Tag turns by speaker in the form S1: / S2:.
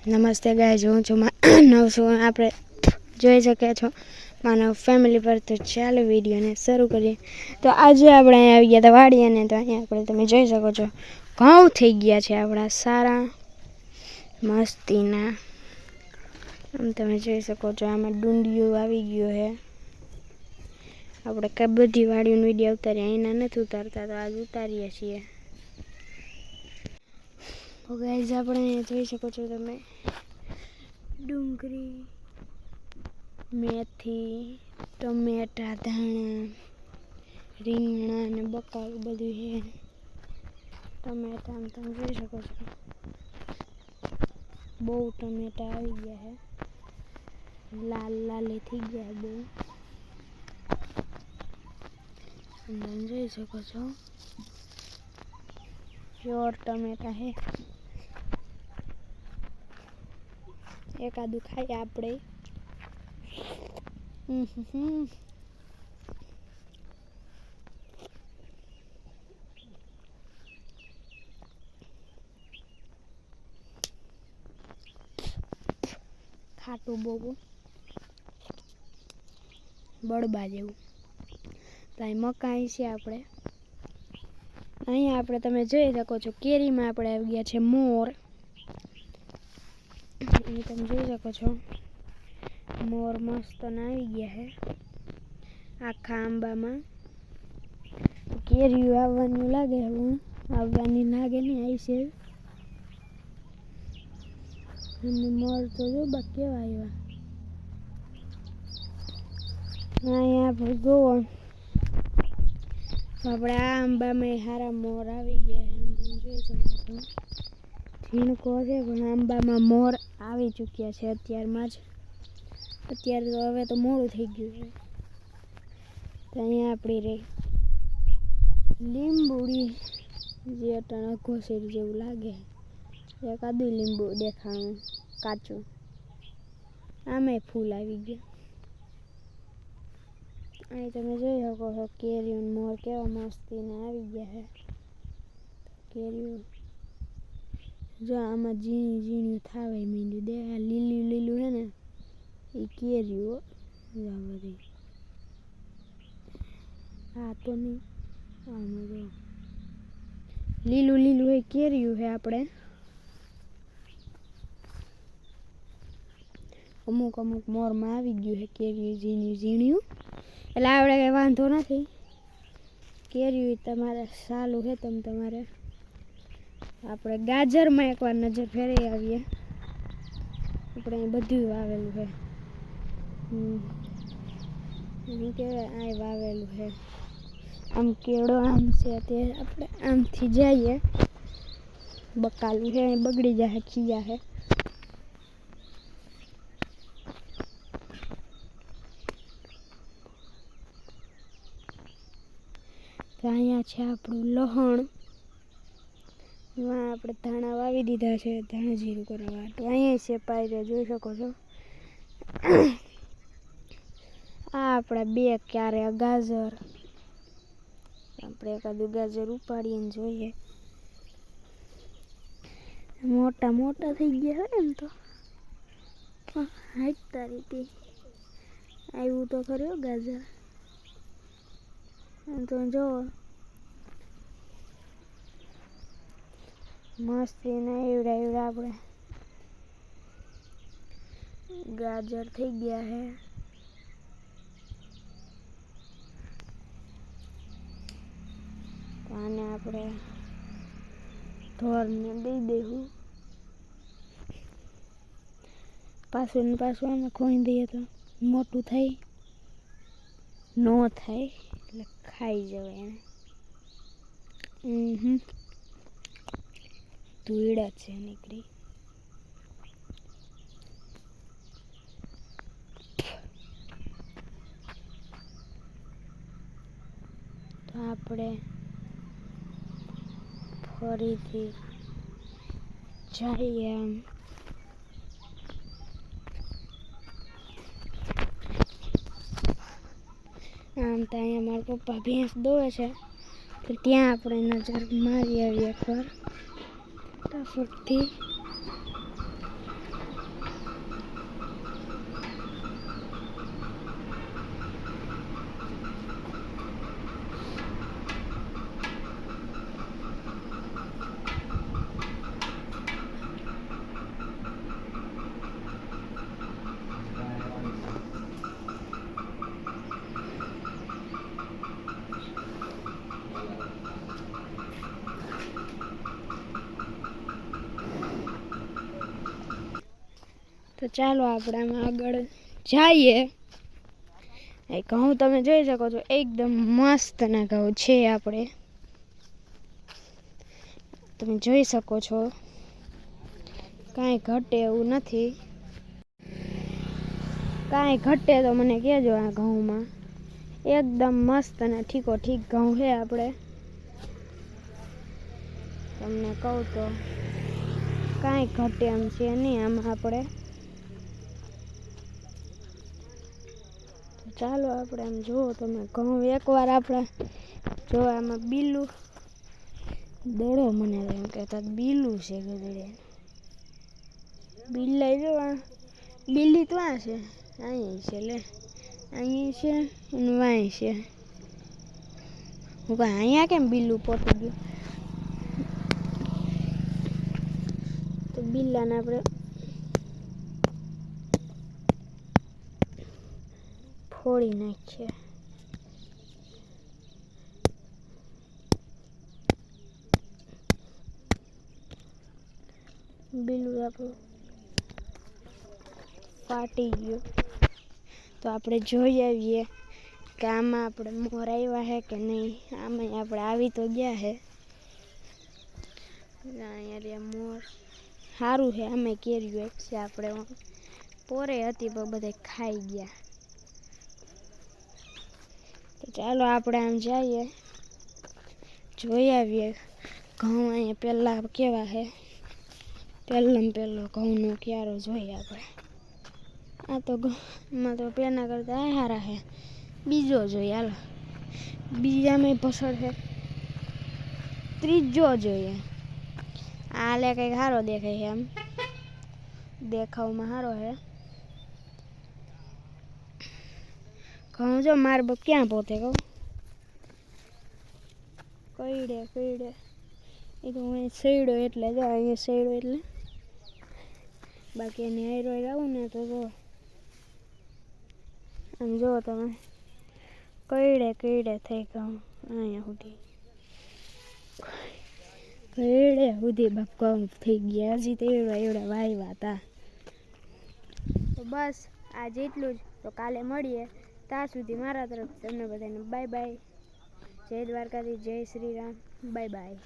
S1: નમસ્તે ગાઈઝ, હું છું નવ છું. આપણે જોઈ શકીએ છો માનવ ફેમિલી પર. તો ચાલો વિડીયોને શરૂ કરીએ. તો આજે આપણે અહીંયા આવી ગયા હતા વાડીએ, અને તો અહીંયા આપણે તમે જોઈ શકો છો ઘઉં થઈ ગયા છે આપણા સારા મસ્તીના. આમ તમે જોઈ શકો છો આમાં ડુંડિયું આવી ગયું છે. આપણે કઈ બધી વાડીઓનો વિડીયો ઉતારીએ, એના નથી ઉતારતા, તો આજ ઉતારીએ છીએ. તો ગાઈઝ આપણે અહીંયા જોઈ શકો છો તમે ડુંગળી, મેથી, ટમેટા, ધાણા, રીંગણા અને બકાલું બધું છે. ટમેટા આમ તમે જોઈ શકો છો, બહુ ટમેટા આવી ગયા છે, લાલ લાલ થઈ ગયા બહુ. તમે જોઈ શકો છો પ્યોર ટમેટા છે. એકાદું ખાઈએ આપણે. ખાટું બહુ બળબા જેવું. તો અહીં મકાઈ છે આપણે. અહીંયા આપણે તમે જોઈ શકો છો કેરીમાં આપણે આવી ગયા છે મોર. અહીં તમે જોઈ શકો છો મોર મસ્ત આવી ગયા છે આખા આંબામાં. કેરીઓ આવવાનું લાગે, આવવાની લાગે નહીં, આવી છે. અને મોર તો જો બા કેવા આવ્યા. અહીંયા આપણે જોવો, આપણે આ આંબામાં સારા મોર આવી ગયા છે. જોઈ શકો છો ઝીણકો છે, પણ આંબામાં મોર આવી ચૂક્યા છે અત્યારમાં જ. અત્યારે તો હવે તો મોડું થઈ ગયું છે. તો અહીંયા આપણી રહી લીંબુડી, જે અટાણા ઘોસેરી જેવું લાગે. એકાદું લીંબુ દેખાણું કાચું. આમાંય ફૂલ આવી ગયા. અહીં તમે જોઈ શકો છો કેરીઓ મોર કેવા મસ્તીને આવી ગયા છે. કેરીઓ જો આમાં ઝીણી ઝીણી થાવે મીંડું દે. લીલું લીલું છે ને એ કેરીઓ બધી. હા તો નહીં, આમાં જો લીલું લીલું એ કેરીયું છે આપણે. અમુક અમુક મોરમાં આવી ગયું છે કેરીયું ઝીણ્યું ઝીણ્યું. એટલે આપણે કંઈ વાંધો નથી. કેરીયું તમારે સારું છે. તમારે આપણે ગાજરમાં એકવાર નજર ફેરવી આવીએ. આપણે અહીં બધું વાવેલું છે. એની કહેવાય આ વાવેલું છે. આમ કેળો આમ છે તે આપણે આમથી જઈએ. બકાલું છે, બગડી જાય, ખીયા છે. તો અહીંયા છે આપણું લહણ. એમાં આપણે ધાણા વાવી દીધા છે, ધાણા જીરું કરવા. તો અહીંયા છે પાયરે જોઈ શકો છો. આ આપણા બે ક્યારે ગાજર. આપણે એકાદું ગાજર ઉપાડીને જોઈએ. મોટા મોટા થઈ ગયા હોય એમ તો. હાઈટ તારીખી આવ્યું તો ખરું ગાજર. એમ તો જો મસ્તી ના એવડા એવડા આપણે ગાજર થઈ ગયા છે. આને આપણે ઢોરને દઈ દેવું. પાછું ને પાછું આમાં ખોઈ દઈએ તો મોટું થાય ન થાય, એટલે ખાઈ જવાય એને. ધૂળા છે નીકળી. તો આપણે ફરીથી જઈએ આમ. આમ તો અહીંયા મારા પપ્પા ભેંસ દોવે છે, તો ત્યાં આપણે નજર મારી આવીએ એકવાર ફટાફટથી. તો ચાલો આપણે આમાં આગળ જઈએ. એ ઘઉં તમે જોઈ શકો છો એકદમ મસ્તના ઘઉં છે આપણે, તમે જોઈ શકો છો કાંઈ ઘટે એવું નથી. કાંઈ ઘટે તો મને કહેજો. આ ઘઉંમાં એકદમ મસ્ત અને ઠીકો ઠીક ઘઉં છે આપણે. તમને કહું તો કાંઈ ઘટે એમ છે નહીં આમાં આપણે. ચાલો આપણે આમ જુઓ તમે ઘઉં એકવાર આપણે જો આમાં બીલું દડો મને એમ કહેતા બીલું છે ગધેડે. બિલાઈ જો આ બિલ્લી તો આ છે, અહીં છે, લે અહીં છે અને વાંય છે. હું કાંઈ અહીંયા કેમ બિલ્લું પોતી ગયું? તો બિલ્લાને આપણે ફોડી નાખીએ. બિલ્લું આપણું ફાટી ગયું. તો આપણે જોઈ આવીએ કે આમાં આપણે મોર આવ્યા છે કે નહીં. આમાં આપણે આવી તો ગયા છે. અહીંયા મોર સારું છે. આમાં કેરીઓ એક છે આપણે પોરે હતી પણ બધા ખાઈ ગયા. તો ચાલો આપણે આમ જઈએ, જોઈ આવીએ ઘઉં અહીંયા પહેલાં કેવા છે. પહેલો ઘઉંનો ક્યારો જોઈએ આપણે. આ તો ઘઉંમાં તો પેના કરતાં આ સારા છે. બીજો જોઈએ, હાલો બીજામાં પસંદ છે. ત્રીજો જોઈએ. આ લે કંઈક સારો દેખાય છે, આમ દેખાવમાં સારો છે ઘઉં. જો માર બાપ ક્યાં પોતે કહું કઈડે એ તો હું સૈડો એટલે જો અહીંયા સૈડો એટલે બાકી એની હાઈરો આવું ને તો જો આમ જો તમે કઈડે થઈ ઘઉં અહીંયા સુધી બાપ ઘઉં થઈ ગયા. હજી તો એવડા વાવ્યા હતા. તો બસ આ જેટલું જ. તો કાલે મળીએ. ત્યાં સુધી મારા તરફ તમને બધાને બાય બાય. જય દ્વારકાધીશ, જય શ્રી રામ, બાય બાય.